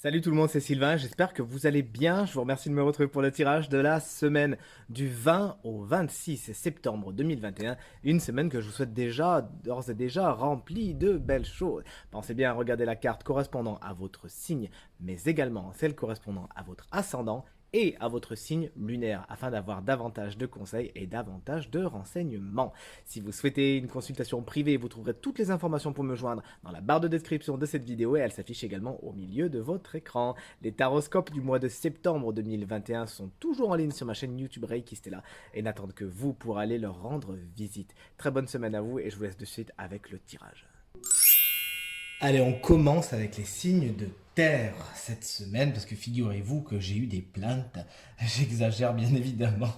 Salut tout le monde, c'est Sylvain, j'espère que vous allez bien. Je vous remercie de me retrouver pour le tirage de la semaine du 20 au 26 septembre 2021. Une semaine que je vous souhaite déjà, d'ores et déjà, remplie de belles choses. Pensez bien à regarder la carte correspondant à votre signe, mais également celle correspondant à votre ascendant et à votre signe lunaire afin d'avoir davantage de conseils et davantage de renseignements. Si vous souhaitez une consultation privée, vous trouverez toutes les informations pour me joindre dans la barre de description de cette vidéo et elle s'affiche également au milieu de votre écran. Les taroscopes du mois de septembre 2021 sont toujours en ligne sur ma chaîne YouTube Reiki Stella et n'attendent que vous pour aller leur rendre visite. Très bonne semaine à vous et je vous laisse de suite avec le tirage. Allez, on commence avec les signes de terre cette semaine, parce que figurez-vous que j'ai eu des plaintes. J'exagère bien évidemment.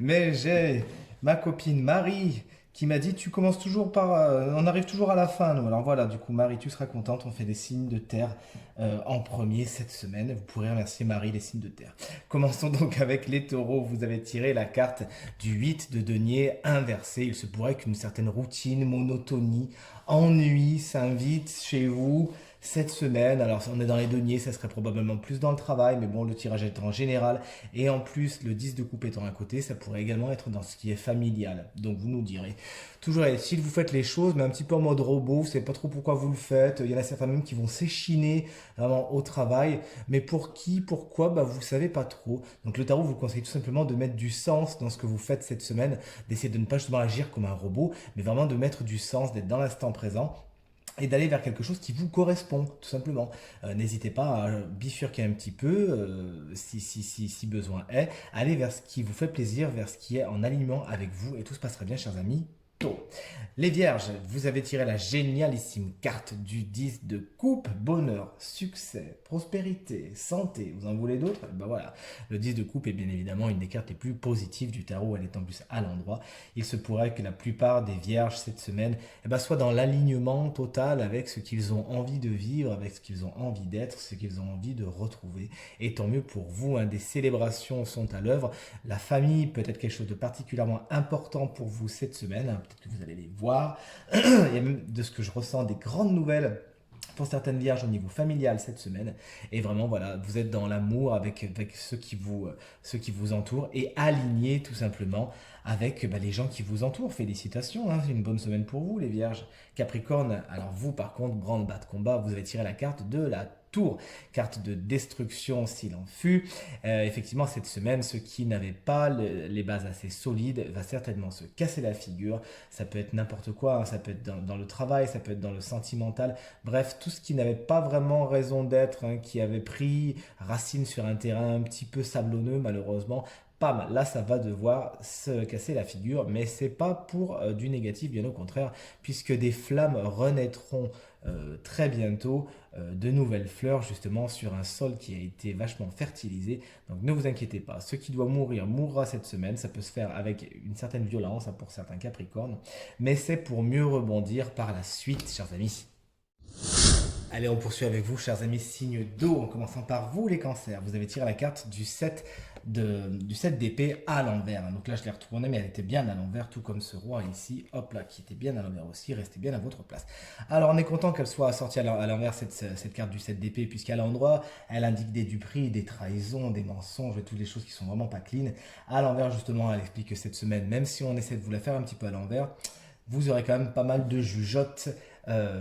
Mais j'ai ma copine Marie qui m'a dit tu commences toujours par... on arrive toujours à la fin, nous. Alors voilà, du coup Marie, tu seras contente, on fait des signes de terre en premier cette semaine. Vous pourrez remercier Marie, les signes de terre. Commençons donc avec les taureaux. Vous avez tiré la carte du 8 de denier inversé. Il se pourrait qu'une certaine routine, monotonie, ennui s'invite chez vous cette semaine. Alors on est dans les deniers, ça serait probablement plus dans le travail, mais bon, le tirage est en général. Et en plus, le 10 de coupe étant à côté, ça pourrait également être dans ce qui est familial. Donc vous nous direz. Toujours est-il, vous faites les choses, mais un petit peu en mode robot, vous savez pas trop pourquoi vous le faites. Il y en a certains même qui vont s'échiner vraiment au travail. Mais pour qui, pourquoi, bah, vous savez pas trop. Donc le tarot vous conseille tout simplement de mettre du sens dans ce que vous faites cette semaine, d'essayer de ne pas justement agir comme un robot, mais vraiment de mettre du sens, d'être dans l'instant présent et d'aller vers quelque chose qui vous correspond, tout simplement. N'hésitez pas à bifurquer un petit peu, si besoin est. Allez vers ce qui vous fait plaisir, vers ce qui est en alignement avec vous, et tout se passera bien, chers amis. Taureau. Les vierges, vous avez tiré la génialissime carte du 10 de coupe, bonheur, succès, prospérité, santé. Vous en voulez d'autres? Ben voilà, le 10 de coupe est bien évidemment une des cartes les plus positives du tarot, elle est en plus à l'endroit. Il se pourrait que la plupart des vierges cette semaine soient dans l'alignement total avec ce qu'ils ont envie de vivre, avec ce qu'ils ont envie d'être, ce qu'ils ont envie de retrouver. Et tant mieux pour vous, hein, des célébrations sont à l'œuvre. La famille peut être quelque chose de particulièrement important pour vous cette semaine, hein, peut-être que vous allez les voir. Il y a même, de ce que je ressens, des grandes nouvelles pour certaines vierges au niveau familial cette semaine. Et vraiment, voilà, vous êtes dans l'amour avec ceux qui vous entourent et alignés tout simplement avec les gens qui vous entourent. Félicitations, hein, c'est une bonne semaine pour vous les vierges. Capricorne, alors vous par contre, branle-bas de combat, vous avez tiré la carte de la tour, carte de destruction s'il en fut. Effectivement, cette semaine, ceux qui n'avaient pas les bases assez solides va certainement se casser la figure. Ça peut être n'importe quoi, hein, ça peut être dans le travail, ça peut être dans le sentimental. Bref, tout ce qui n'avait pas vraiment raison d'être, hein, qui avait pris racine sur un terrain un petit peu sablonneux, malheureusement, pam, là ça va devoir se casser la figure, mais c'est pas pour du négatif, bien au contraire, puisque des flammes renaîtront très bientôt, de nouvelles fleurs justement sur un sol qui a été vachement fertilisé. Donc ne vous inquiétez pas, ce qui doit mourir mourra cette semaine. Ça peut se faire avec une certaine violence, hein, pour certains capricornes, mais c'est pour mieux rebondir par la suite, chers amis. Allez, on poursuit avec vous, chers amis, signe d'eau, en commençant par vous, les cancers. Vous avez tiré la carte du 7 d'épée à l'envers. Donc là, je l'ai retournée, mais elle était bien à l'envers, tout comme ce roi ici, hop là, qui était bien à l'envers aussi, restez bien à votre place. Alors, on est content qu'elle soit sortie à l'envers, cette carte du 7 d'épée, puisqu'à l'endroit, elle indique des duperies, des trahisons, des mensonges, et toutes les choses qui sont vraiment pas clean. À l'envers, justement, elle explique que cette semaine, même si on essaie de vous la faire un petit peu à l'envers, vous aurez quand même pas mal de jugeotes,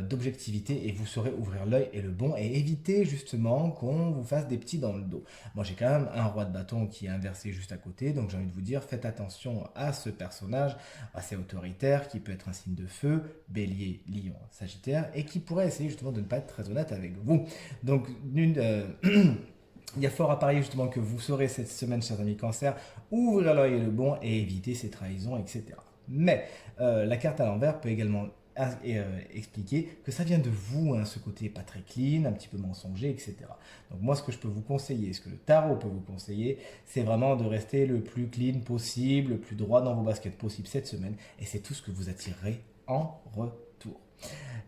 d'objectivité, et vous saurez ouvrir l'œil et le bon et éviter justement qu'on vous fasse des petits dans le dos. Moi j'ai quand même un roi de bâton qui est inversé juste à côté, donc j'ai envie de vous dire faites attention à ce personnage assez autoritaire qui peut être un signe de feu, bélier, lion, sagittaire, et qui pourrait essayer justement de ne pas être très honnête avec vous. Donc il y a fort à parier justement que vous saurez cette semaine, chers amis cancer, ouvrir l'œil et le bon et éviter ces trahisons, etc. Mais la carte à l'envers peut également expliquer que ça vient de vous, hein, ce côté pas très clean, un petit peu mensonger, etc. Donc moi, ce que je peux vous conseiller, ce que le tarot peut vous conseiller, c'est vraiment de rester le plus clean possible, le plus droit dans vos baskets possible cette semaine, et c'est tout ce que vous attirerez en retour.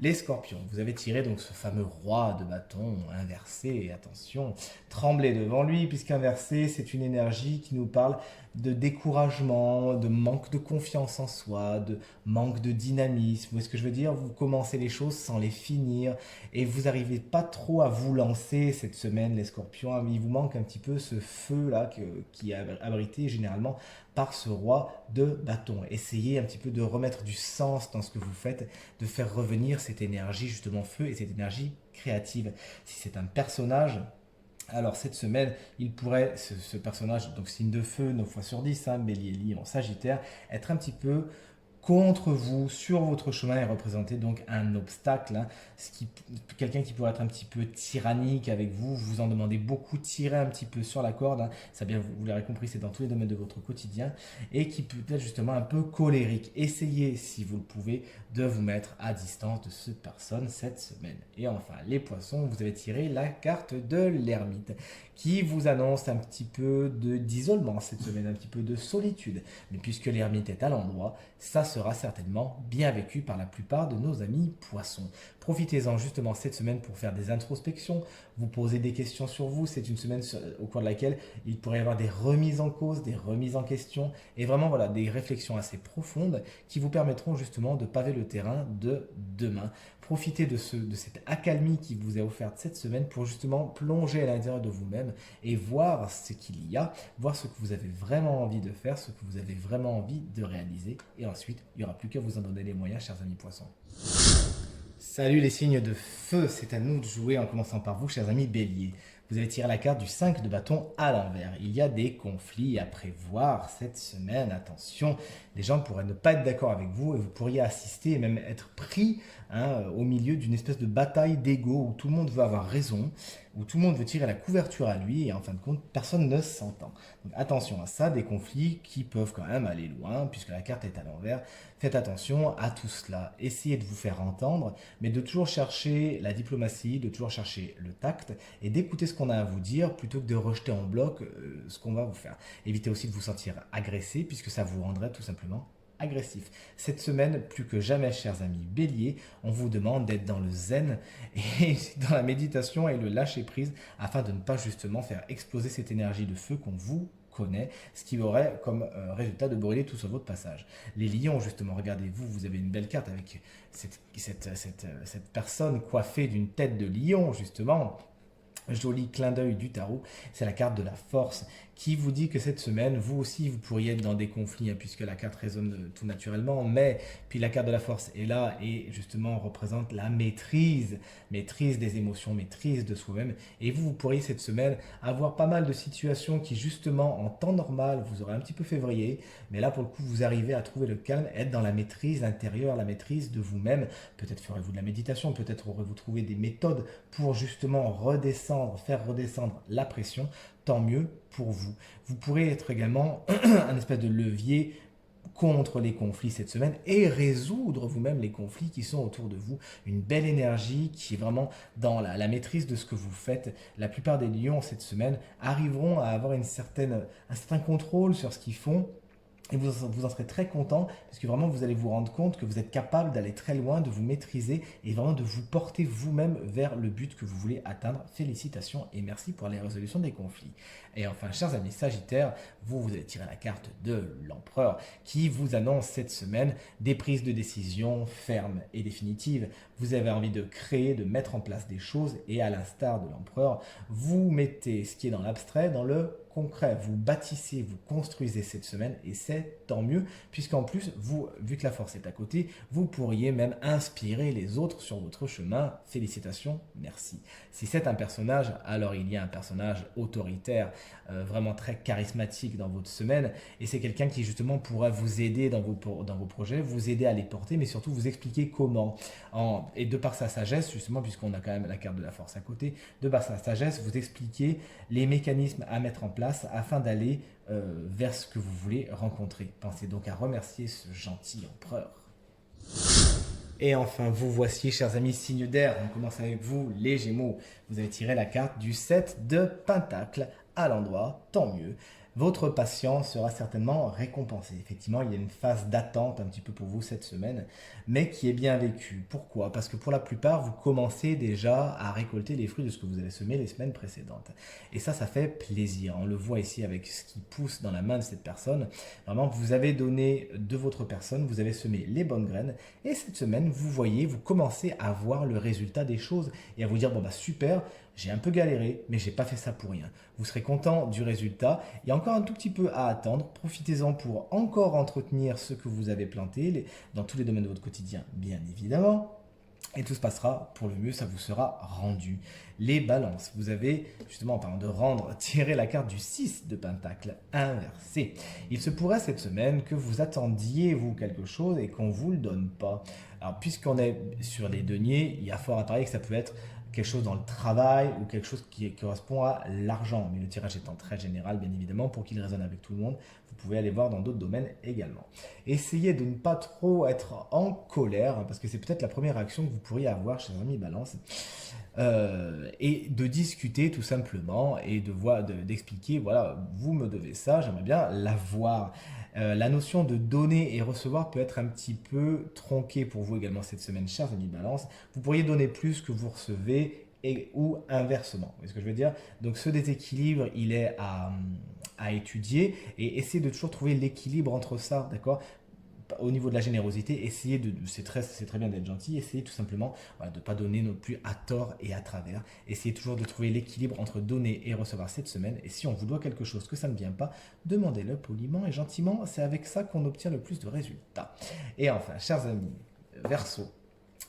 Les scorpions, vous avez tiré donc ce fameux roi de bâton inversé, et attention, tremblez devant lui, puisqu'inversé, c'est une énergie qui nous parle de découragement, de manque de confiance en soi, de manque de dynamisme. Vous voyez ce que je veux dire? Vous commencez les choses sans les finir, et vous n'arrivez pas trop à vous lancer cette semaine, les scorpions. Il vous manque un petit peu ce feu-là qui est abrité généralement par ce roi de bâton. Essayez un petit peu de remettre du sens dans ce que vous faites, de faire revenir cette énergie justement feu et cette énergie créative. Si c'est un personnage, alors cette semaine, il pourrait, ce personnage, donc signe de feu, 9 fois sur 10, hein, Bélier, Lion, Sagittaire, être un petit peu contre vous sur votre chemin et représenter donc un obstacle, hein, quelqu'un qui pourrait être un petit peu tyrannique avec vous, vous en demandez beaucoup, tirer un petit peu sur la corde, hein, ça bien vous l'aurez compris, c'est dans tous les domaines de votre quotidien, et qui peut être justement un peu colérique. Essayez, si vous le pouvez, de vous mettre à distance de cette personne cette semaine. Et enfin, les poissons, vous avez tiré la carte de l'ermite, qui vous annonce un petit peu d'isolement cette semaine, un petit peu de solitude. Mais puisque l'ermite est à l'endroit, ça sera certainement bien vécu par la plupart de nos amis poissons. Profitez-en justement cette semaine pour faire des introspections, vous poser des questions sur vous. C'est une semaine au cours de laquelle il pourrait y avoir des remises en cause, des remises en question, et vraiment voilà, des réflexions assez profondes qui vous permettront justement de paver le terrain de demain. Profitez de cette accalmie qui vous est offerte cette semaine pour justement plonger à l'intérieur de vous-même et voir ce qu'il y a, voir ce que vous avez vraiment envie de faire, ce que vous avez vraiment envie de réaliser. Et ensuite, il n'y aura plus qu'à vous en donner les moyens, chers amis poissons. Salut les signes de feu, c'est à nous de jouer en commençant par vous, chers amis béliers. Vous avez tiré la carte du 5 de bâton à l'envers. Il y a des conflits à prévoir cette semaine. Attention, les gens pourraient ne pas être d'accord avec vous et vous pourriez assister et même être pris au milieu d'une espèce de bataille d'ego où tout le monde veut avoir raison, où tout le monde veut tirer la couverture à lui et en fin de compte, personne ne s'entend. Donc attention à ça, des conflits qui peuvent quand même aller loin puisque la carte est à l'envers. Faites attention à tout cela. Essayez de vous faire entendre, mais de toujours chercher la diplomatie, de toujours chercher le tact et d'écouter ce qu'on a à vous dire plutôt que de rejeter en bloc ce qu'on va vous faire. Évitez aussi de vous sentir agressé puisque ça vous rendrait tout simplement agressif. Cette semaine, plus que jamais, chers amis béliers, on vous demande d'être dans le zen et dans la méditation et le lâcher prise afin de ne pas justement faire exploser cette énergie de feu qu'on vous connaît, ce qui aurait comme résultat de brûler tout sur votre passage. Les lions, justement, regardez-vous, vous avez une belle carte avec cette personne coiffée d'une tête de lion, justement. Joli clin d'œil du tarot, c'est la carte de la force qui vous dit que cette semaine, vous aussi, vous pourriez être dans des conflits, puisque la carte résonne tout naturellement, mais puis la carte de la force est là et justement représente la maîtrise des émotions, maîtrise de soi-même, et vous pourriez cette semaine avoir pas mal de situations qui justement en temps normal, vous aurez un petit peu février, mais là pour le coup, vous arrivez à trouver le calme, être dans la maîtrise intérieure, la maîtrise de vous-même, peut-être ferez-vous de la méditation, peut-être aurez-vous trouvé des méthodes pour justement faire redescendre la pression, tant mieux pour vous. Vous pourrez être également un espèce de levier contre les conflits cette semaine et résoudre vous-même les conflits qui sont autour de vous. Une belle énergie qui est vraiment dans la maîtrise de ce que vous faites. La plupart des lions cette semaine arriveront à avoir un certain contrôle sur ce qu'ils font. Et vous en serez très content parce que vraiment vous allez vous rendre compte que vous êtes capable d'aller très loin, de vous maîtriser et vraiment de vous porter vous-même vers le but que vous voulez atteindre. Félicitations et merci pour les résolutions des conflits. Et enfin, chers amis Sagittaires, vous allez tirer la carte de l'Empereur qui vous annonce cette semaine des prises de décision fermes et définitives. Vous avez envie de créer, de mettre en place des choses et à l'instar de l'Empereur, vous mettez ce qui est dans l'abstrait dans le concret, vous bâtissez, vous construisez cette semaine et c'est tant mieux puisqu'en plus, vous, vu que la force est à côté, vous pourriez même inspirer les autres sur votre chemin. Félicitations, merci. Si c'est un personnage, alors il y a un personnage autoritaire, vraiment très charismatique dans votre semaine et c'est quelqu'un qui justement pourra vous aider dans vos projets, vous aider à les porter mais surtout vous expliquer comment. Et de par sa sagesse, justement, puisqu'on a quand même la carte de la force à côté, de par sa sagesse, vous expliquez les mécanismes à mettre en place afin d'aller vers ce que vous voulez rencontrer. Pensez donc à remercier ce gentil empereur. Et enfin, vous voici, chers amis signes d'air. On commence avec vous, les Gémeaux. Vous avez tiré la carte du 7 de Pentacle à l'endroit, tant mieux. votre patience sera certainement récompensée. Effectivement, il y a une phase d'attente un petit peu pour vous cette semaine, mais qui est bien vécue. Pourquoi? Parce que pour la plupart, vous commencez déjà à récolter les fruits de ce que vous avez semé les semaines précédentes. Et ça fait plaisir. On le voit ici avec ce qui pousse dans la main de cette personne. Vraiment, vous avez donné de votre personne, vous avez semé les bonnes graines. Et cette semaine, vous voyez, vous commencez à voir le résultat des choses et à vous dire, bon bah super, j'ai un peu galéré, mais j'ai pas fait ça pour rien. Vous serez content du résultat. Il y a encore un tout petit peu à attendre. Profitez-en pour encore entretenir ce que vous avez planté dans tous les domaines de votre quotidien, bien évidemment. Et tout se passera pour le mieux, ça vous sera rendu. Les balances, vous avez justement en parlant de rendre, tiré la carte du 6 de Pentacle inversé. Il se pourrait cette semaine que vous attendiez vous quelque chose et qu'on ne vous le donne pas. Alors puisqu'on est sur les deniers, il y a fort à parier que ça peut être quelque chose dans le travail ou quelque chose qui correspond à l'argent. Mais le tirage étant très général, bien évidemment, pour qu'il résonne avec tout le monde, vous pouvez aller voir dans d'autres domaines également. Essayez de ne pas trop être en colère, parce que c'est peut-être la première réaction que vous pourriez avoir, chers amis Balance, et de discuter tout simplement et d'expliquer, voilà, vous me devez ça, j'aimerais bien l'avoir. La notion de donner et recevoir peut être un petit peu tronquée pour vous également cette semaine, chers amis Balance. Vous pourriez donner plus que vous recevez ou inversement. Vous voyez ce que je veux dire? Donc ce déséquilibre, il est à étudier et essayer de toujours trouver l'équilibre entre ça, d'accord? Au niveau de la générosité, essayez c'est très bien d'être gentil, essayez tout simplement voilà, de ne pas donner non plus à tort et à travers. Essayez toujours de trouver l'équilibre entre donner et recevoir cette semaine. Et si on vous doit quelque chose que ça ne vient pas, demandez-le poliment et gentiment. C'est avec ça qu'on obtient le plus de résultats. Et enfin, chers amis, Verseau,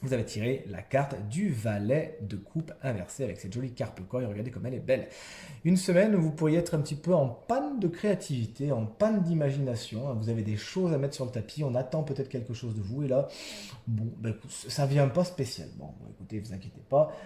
vous avez tiré la carte du valet de coupe inversé avec cette jolie carpe coin. Regardez comme elle est belle. Une semaine où vous pourriez être un petit peu en panne de créativité, en panne d'imagination. Vous avez des choses à mettre sur le tapis, on attend peut-être quelque chose de vous et là, bon, ben, ça vient pas spécialement. Bon, écoutez, vous inquiétez pas,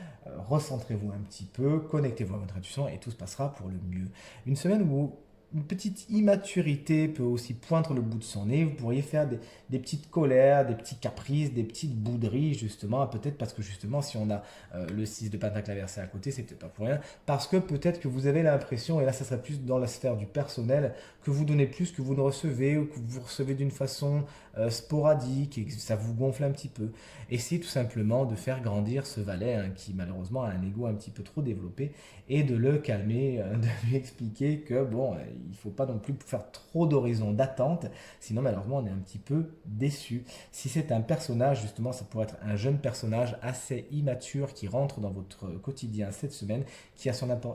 recentrez-vous un petit peu, connectez-vous à votre intuition et tout se passera pour le mieux. Une semaine où une petite immaturité peut aussi poindre le bout de son nez. Vous pourriez faire des petites colères, des petits caprices, des petites bouderies, justement. Peut-être parce que, justement, si on a le 6 de Pentacle inversé à côté, c'est peut-être pas pour rien. Parce que peut-être que vous avez l'impression, et là, ça serait plus dans la sphère du personnel, que vous donnez plus que vous ne recevez, ou que vous recevez d'une façon sporadique, et que ça vous gonfle un petit peu. Essayez tout simplement de faire grandir ce valet, hein, qui, malheureusement, a un ego un petit peu trop développé, et de le calmer, de lui expliquer que, bon, il ne faut pas non plus faire trop d'horizons d'attente, sinon malheureusement on est un petit peu déçu. Si c'est un personnage, justement, ça pourrait être un jeune personnage assez immature qui rentre dans votre quotidien cette semaine, qui a,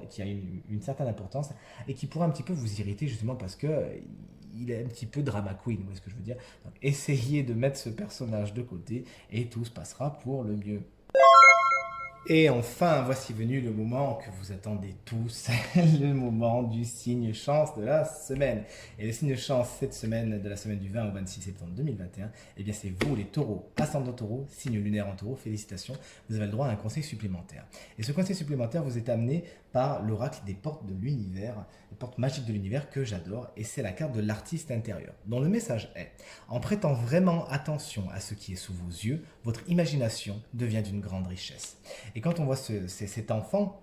qui a une certaine importance et qui pourrait un petit peu vous irriter justement parce que il est un petit peu drama queen, vous voyez ce que je veux dire. Donc, essayez de mettre ce personnage de côté et tout se passera pour le mieux. Et enfin, voici venu le moment que vous attendez tous, le moment du signe chance de la semaine. Et le signe chance cette semaine, de la semaine du 20 au 26 septembre 2021, eh bien c'est vous les taureaux, ascendant taureau, signe lunaire en taureau, félicitations, vous avez le droit à un conseil supplémentaire. Et ce conseil supplémentaire vous est amené par l'oracle des portes de l'univers, les portes magiques de l'univers que j'adore, et c'est la carte de l'artiste intérieur, dont le message est, en prêtant vraiment attention à ce qui est sous vos yeux, votre imagination devient d'une grande richesse. Et quand on voit cet enfant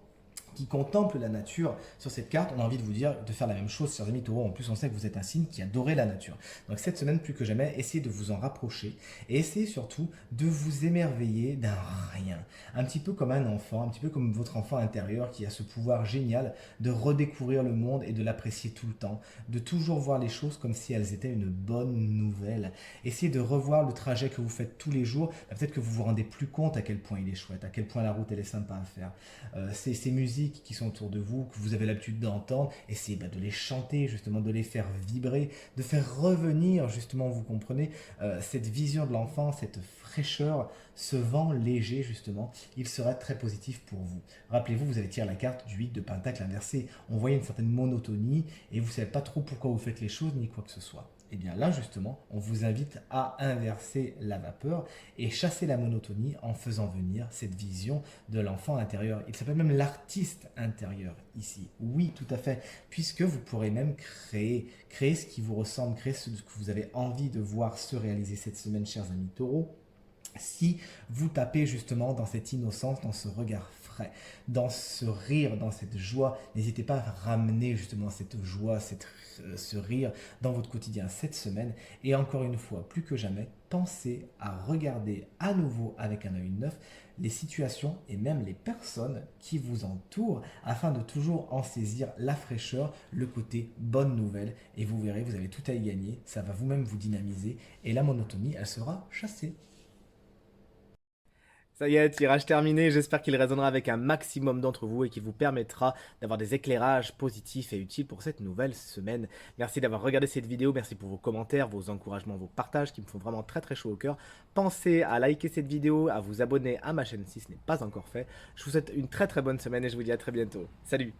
qui contemple la nature sur cette carte, on a envie de vous dire de faire la même chose, chers amis taureaux. En plus, on sait que vous êtes un signe qui adorait la nature. Donc cette semaine, plus que jamais, essayez de vous en rapprocher et essayez surtout de vous émerveiller d'un rien. Un petit peu comme un enfant, un petit peu comme votre enfant intérieur qui a ce pouvoir génial de redécouvrir le monde et de l'apprécier tout le temps, de toujours voir les choses comme si elles étaient une bonne nouvelle. Essayez de revoir le trajet que vous faites tous les jours. Peut-être que vous vous rendez plus compte à quel point il est chouette, à quel point la route elle est sympa à faire. Ces musiques qui sont autour de vous, que vous avez l'habitude d'entendre, essayez de les chanter, justement, de les faire vibrer, de faire revenir, justement, vous comprenez, cette vision de l'enfant, cette fraîcheur, ce vent léger, justement, il serait très positif pour vous. Rappelez-vous, vous avez tiré la carte du 8 de Pentacle inversé. On voyait une certaine monotonie et vous ne savez pas trop pourquoi vous faites les choses ni quoi que ce soit. Et bien là, justement, on vous invite à inverser la vapeur et chasser la monotonie en faisant venir cette vision de l'enfant intérieur. Il s'appelle même l'artiste intérieur ici. Oui, tout à fait, puisque vous pourrez même créer ce qui vous ressemble, créer ce que vous avez envie de voir se réaliser cette semaine, chers amis taureaux. Si vous tapez justement dans cette innocence, dans ce regard frais, frais, dans ce rire, dans cette joie. N'hésitez pas à ramener justement cette joie, ce rire dans votre quotidien cette semaine. Et encore une fois, plus que jamais, pensez à regarder à nouveau avec un œil neuf les situations et même les personnes qui vous entourent afin de toujours en saisir la fraîcheur, le côté bonne nouvelle. Et vous verrez, vous avez tout à y gagner, ça va vous-même vous dynamiser et la monotonie, elle sera chassée. Ça y est, tirage terminé. J'espère qu'il résonnera avec un maximum d'entre vous et qu'il vous permettra d'avoir des éclairages positifs et utiles pour cette nouvelle semaine. Merci d'avoir regardé cette vidéo. Merci pour vos commentaires, vos encouragements, vos partages qui me font vraiment très très chaud au cœur. Pensez à liker cette vidéo, à vous abonner à ma chaîne si ce n'est pas encore fait. Je vous souhaite une très très bonne semaine et je vous dis à très bientôt. Salut!